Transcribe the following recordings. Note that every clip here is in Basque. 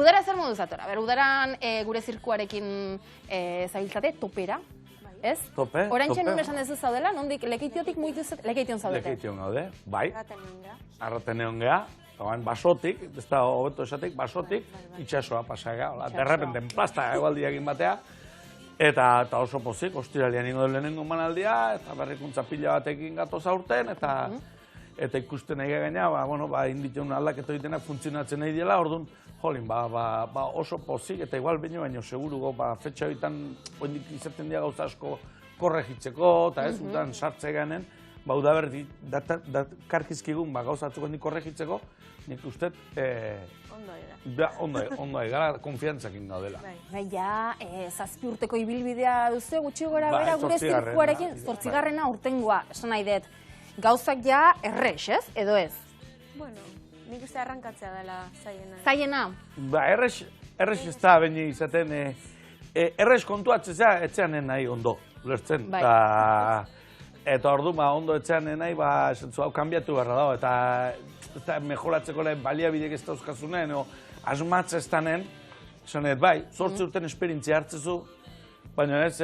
udara zer modu zatora? Udaran gure zirkuarekin zabiltzate, topera, ez? Tope. Oraintxe nun esan dezu zaudela, nondik lekeitiotik mugitu lekeition zaudete? Lekeition gaude, bai. Arrateneon geha. Basotik, ez da hobeto esatik, basotik, itxasoa pasagea, derrepenten plasta egualdiakin batea, eta oso pozik, ostiralian ingo lehenengo manaldia, eta berrikuntza pila batekin gatoz aurten, eta ikusten nahi gaina, indituen aldaketa egitenak funtzionatzen nahi dela, orduan, jolin, oso pozik, eta igual baino segurugo, fetxa bitan, oindik izaten dira gauza asko korregitzeko, eta ez, utan sartze ganen, udaberri, karkizkigun, gauza atzuk hendik korregitzeko, nik uste, ondoi, gara konfiantzakin gaudela. Ja, 7 urteko ibilbidea duzu, gutxi gora bera gure zirkuarekin, 8. urtengoa, esan nahi dut. Gauzak ja errex, ez? Edo ez? Bueno, nik uste arrankatzea dela zaiena. Zaiena? Errex ez da, baina izaten, errex kontuatzea etxeanen nahi ondo, lertzen. Eta ordu, ondo etxean nahi, hau kanbiatu beharra dago, eta mejoratzeko lehen baliabidek ez dauzkazunen, asmatze ez danen, esanet, bai, 8 urten esperientzia hartzezu, baina ez,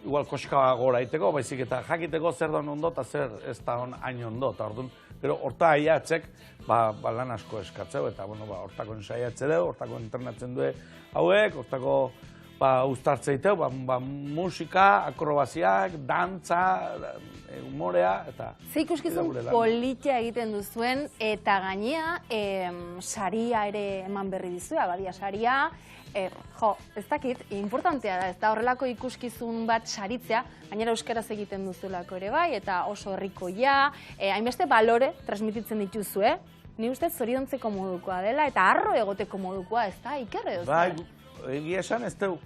igual koska gora iteko, baizik eta jakiteko zer da ondo eta zer ez da hain ondo, eta orduan, pero horta aiatzek, lan asko eskatzeu, eta hortako ensaiatze dugu, hortako entrenatzen du hauek, hortako uztartze diteu, musika, akrobaziak, dantza, humorea, eta... Ze ikuskizun politia egiten duzuen, eta gainea, saria ere eman berri dizu, abadia saria, ez dakit, importantea da, ez da horrelako ikuskizun bat saritzea, gainera euskaraz egiten duzulako ere bai, eta oso herrikoia, hainbeste balore transmititzen dituzu, ni ustez zoriontzeko modukoa dela, eta harro egoteko modukoa, ez da, ikerre duzue. Egia esan ez du,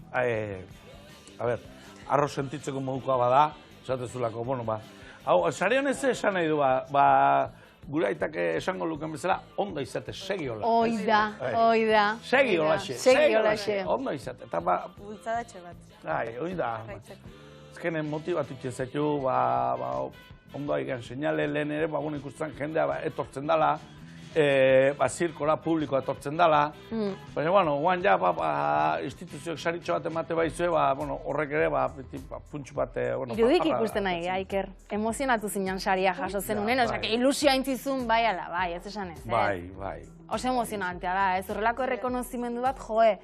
arro sentitzeko modukoa bada, esatezulako, hau, sari honez esan nahi du, gure aitak esango luken bezala, ondo izate, segi hola. Oida. Segi holaxe. Ondo izate. Bultzadatxe bat. Oida. Ezkenen motibatu itxezatu, ondo haigan seinale lehen ere, ikusten jendea etortzen dela, zirkora publikoa etortzen dela, baina, guan ja, instituzioak saritxo bat emate baizue, horrek ere, puntxu bat... Irudik ikusten nahi, Aiker, emozionatu zinen saria jaso zenunen, ilusioa intzizun, bai ala, bai, ez esan ez, Bai. Oso emozionantea da, ez horrelako errekonozimendu bat, joe,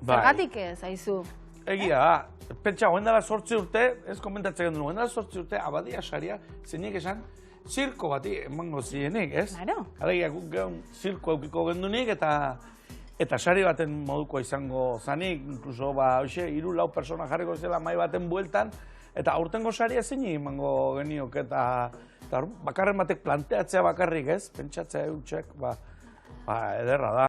zergatik ez, haizu? Egia da, pentsa, hoen dela 8 urte, ez komentatzen gendu, hoen dela 8 urte, abadia saria, zeinik esan, zirko bati emango zienik, ez? Claro. Alegia, guk gehun zirko eukiko gendunik, eta sari baten moduko izango zanik, inkluso, 3-4 persona jarriko zela mai baten bueltan, eta aurtengo saria zeini emango geniok, eta bakarren batek planteatzea bakarrik, ez? Pentsatzea eutxek, ederra da.